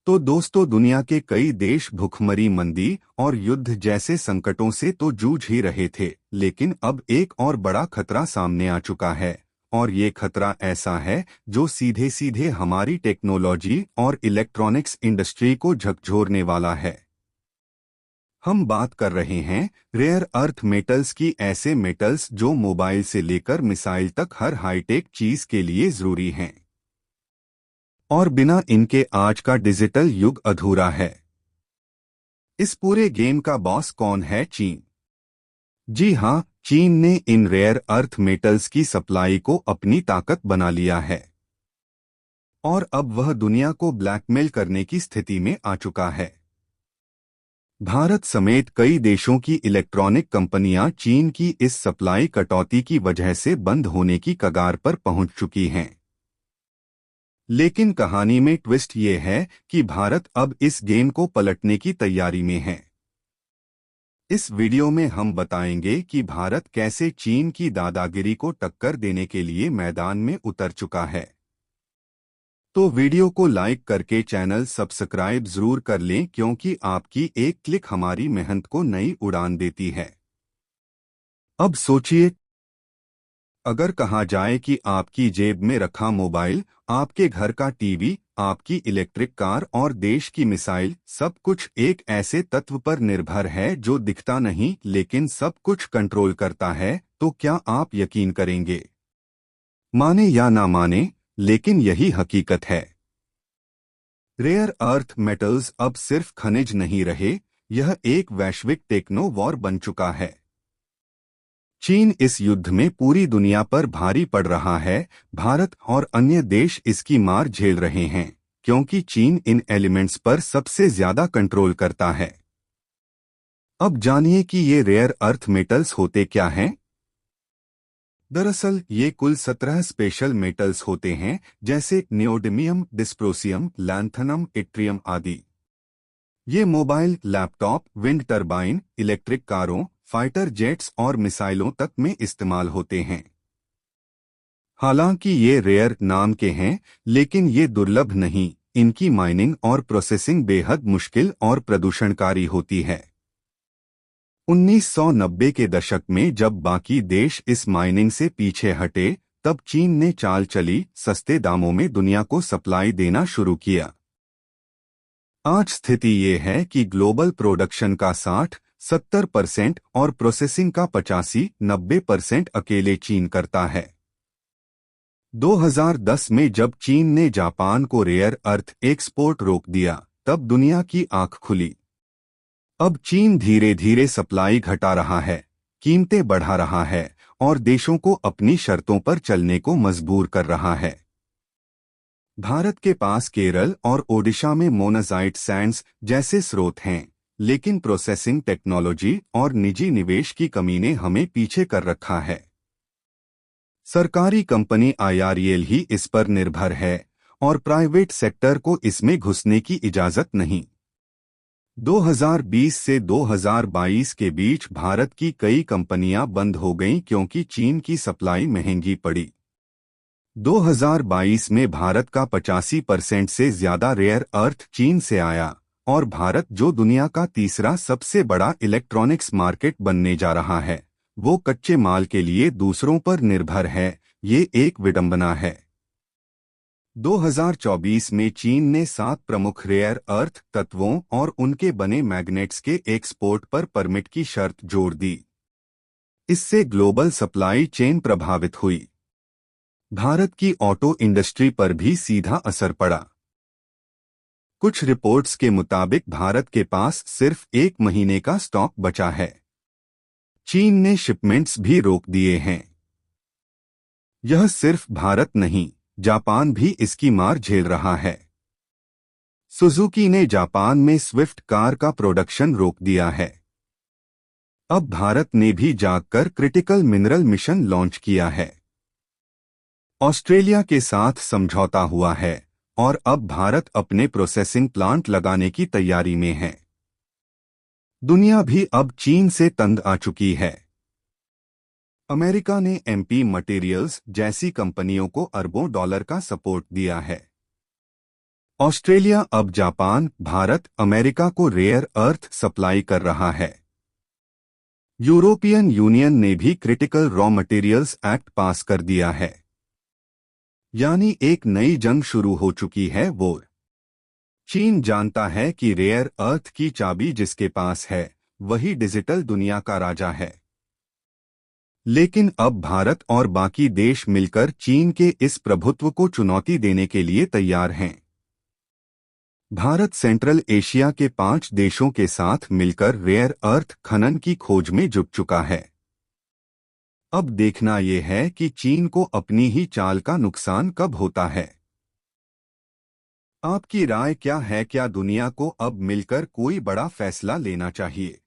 तो दोस्तों, दुनिया के कई देश भुखमरी, मंदी और युद्ध जैसे संकटों से तो जूझ ही रहे थे, लेकिन अब एक और बड़ा खतरा सामने आ चुका है। और ये खतरा ऐसा है जो सीधे सीधे हमारी टेक्नोलॉजी और इलेक्ट्रॉनिक्स इंडस्ट्री को झकझोरने वाला है। हम बात कर रहे हैं रेयर अर्थ मेटल्स की, ऐसे मेटल्स जो मोबाइल से लेकर मिसाइल तक हर हाईटेक चीज के लिए जरूरी हैं। और बिना इनके आज का डिजिटल युग अधूरा है। इस पूरे गेम का बॉस कौन है? चीन। जी हाँ, चीन ने इन रेयर अर्थ मेटल्स की सप्लाई को अपनी ताकत बना लिया है और अब वह दुनिया को ब्लैकमेल करने की स्थिति में आ चुका है। भारत समेत कई देशों की इलेक्ट्रॉनिक कंपनियां चीन की इस सप्लाई कटौती की वजह से बंद होने की कगार पर पहुंच चुकी हैं। लेकिन कहानी में ट्विस्ट ये है कि भारत अब इस गेम को पलटने की तैयारी में है। इस वीडियो में हम बताएंगे कि भारत कैसे चीन की दादागिरी को टक्कर देने के लिए मैदान में उतर चुका है। तो वीडियो को लाइक करके चैनल सब्सक्राइब जरूर कर लें, क्योंकि आपकी एक क्लिक हमारी मेहनत को नई उड़ान देती है। अब सोचिए, अगर कहा जाए कि आपकी जेब में रखा मोबाइल, आपके घर का टीवी, आपकी इलेक्ट्रिक कार और देश की मिसाइल, सब कुछ एक ऐसे तत्व पर निर्भर है जो दिखता नहीं लेकिन सब कुछ कंट्रोल करता है, तो क्या आप यकीन करेंगे? माने या ना माने, लेकिन यही हकीकत है। रेयर अर्थ मेटल्स अब सिर्फ खनिज नहीं रहे, यह एक वैश्विक टेक्नो वॉर बन चुका है। चीन इस युद्ध में पूरी दुनिया पर भारी पड़ रहा है। भारत और अन्य देश इसकी मार झेल रहे हैं, क्योंकि चीन इन एलिमेंट्स पर सबसे ज्यादा कंट्रोल करता है। अब जानिए कि ये रेयर अर्थ मेटल्स होते क्या हैं। दरअसल ये कुल 17 स्पेशल मेटल्स होते हैं, जैसे नियोडिमियम, डिस्प्रोसियम, लैंथनम, इट्रियम आदि। ये mobile, laptop, wind turbine, electric कारों, फाइटर जेट्स और मिसाइलों तक में इस्तेमाल होते हैं। हालांकि ये रेयर नाम के हैं, लेकिन ये दुर्लभ नहीं। इनकी माइनिंग और प्रोसेसिंग बेहद मुश्किल और प्रदूषणकारी होती है। 1990 के दशक में जब बाकी देश इस माइनिंग से पीछे हटे, तब चीन ने चाल चली, सस्ते दामों में दुनिया को सप्लाई देना शुरू किया। आज स्थिति ये है कि ग्लोबल प्रोडक्शन का 60-70% और प्रोसेसिंग का 85-90% अकेले चीन करता है। 2010 में जब चीन ने जापान को रेयर अर्थ एक्सपोर्ट रोक दिया, तब दुनिया की आंख खुली। अब चीन धीरे धीरे सप्लाई घटा रहा है, कीमतें बढ़ा रहा है और देशों को अपनी शर्तों पर चलने को मजबूर कर रहा है। भारत के पास केरल और ओडिशा में मोनाजाइट सैंड्स जैसे स्रोत हैं, लेकिन प्रोसेसिंग टेक्नोलॉजी और निजी निवेश की कमी ने हमें पीछे कर रखा है। सरकारी कंपनी आईआरएल ही इस पर निर्भर है और प्राइवेट सेक्टर को इसमें घुसने की इजाजत नहीं। 2020 से 2022 के बीच भारत की कई कंपनियां बंद हो गईं, क्योंकि चीन की सप्लाई महंगी पड़ी। 2022 में भारत का 85% से ज्यादा रेयर अर्थ चीन से आया और भारत, जो दुनिया का तीसरा सबसे बड़ा इलेक्ट्रॉनिक्स मार्केट बनने जा रहा है, वो कच्चे माल के लिए दूसरों पर निर्भर है। ये एक विडंबना है। 2024 में चीन ने 7 प्रमुख रेयर अर्थ तत्वों और उनके बने मैग्नेट्स के एक्सपोर्ट पर परमिट की शर्त जोड़ दी। इससे ग्लोबल सप्लाई चेन प्रभावित हुई। भारत की ऑटो इंडस्ट्री पर भी सीधा असर पड़ा। कुछ रिपोर्ट्स के मुताबिक भारत के पास सिर्फ 1 महीने का स्टॉक बचा है। चीन ने शिपमेंट्स भी रोक दिए हैं। यह सिर्फ भारत नहीं, जापान भी इसकी मार झेल रहा है। सुजुकी ने जापान में स्विफ्ट कार का प्रोडक्शन रोक दिया है। अब भारत ने भी जागकर क्रिटिकल मिनरल मिशन लॉन्च किया है। ऑस्ट्रेलिया के साथ समझौता हुआ है और अब भारत अपने प्रोसेसिंग प्लांट लगाने की तैयारी में है। दुनिया भी अब चीन से तंग आ चुकी है। अमेरिका ने एमपी मटेरियल्स जैसी कंपनियों को अरबों डॉलर का सपोर्ट दिया है। ऑस्ट्रेलिया अब जापान, भारत, अमेरिका को रेयर अर्थ सप्लाई कर रहा है। यूरोपियन यूनियन ने भी क्रिटिकल रॉ मटेरियल्स एक्ट पास कर दिया है। यानी एक नई जंग शुरू हो चुकी है वो। चीन जानता है कि रेयर अर्थ की चाबी जिसके पास है वही डिजिटल दुनिया का राजा है। लेकिन अब भारत और बाकी देश मिलकर चीन के इस प्रभुत्व को चुनौती देने के लिए तैयार हैं। भारत सेंट्रल एशिया के 5 देशों के साथ मिलकर रेयर अर्थ खनन की खोज में जुट चुका है। अब देखना यह है कि चीन को अपनी ही चाल का नुकसान कब होता है। आपकी राय क्या है? क्या दुनिया को अब मिलकर कोई बड़ा फैसला लेना चाहिए?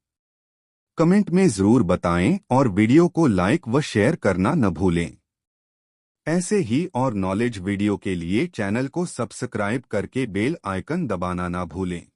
कमेंट में जरूर बताएं और वीडियो को लाइक व शेयर करना न भूलें। ऐसे ही और नॉलेज वीडियो के लिए चैनल को सब्सक्राइब करके बेल आइकन दबाना ना भूलें।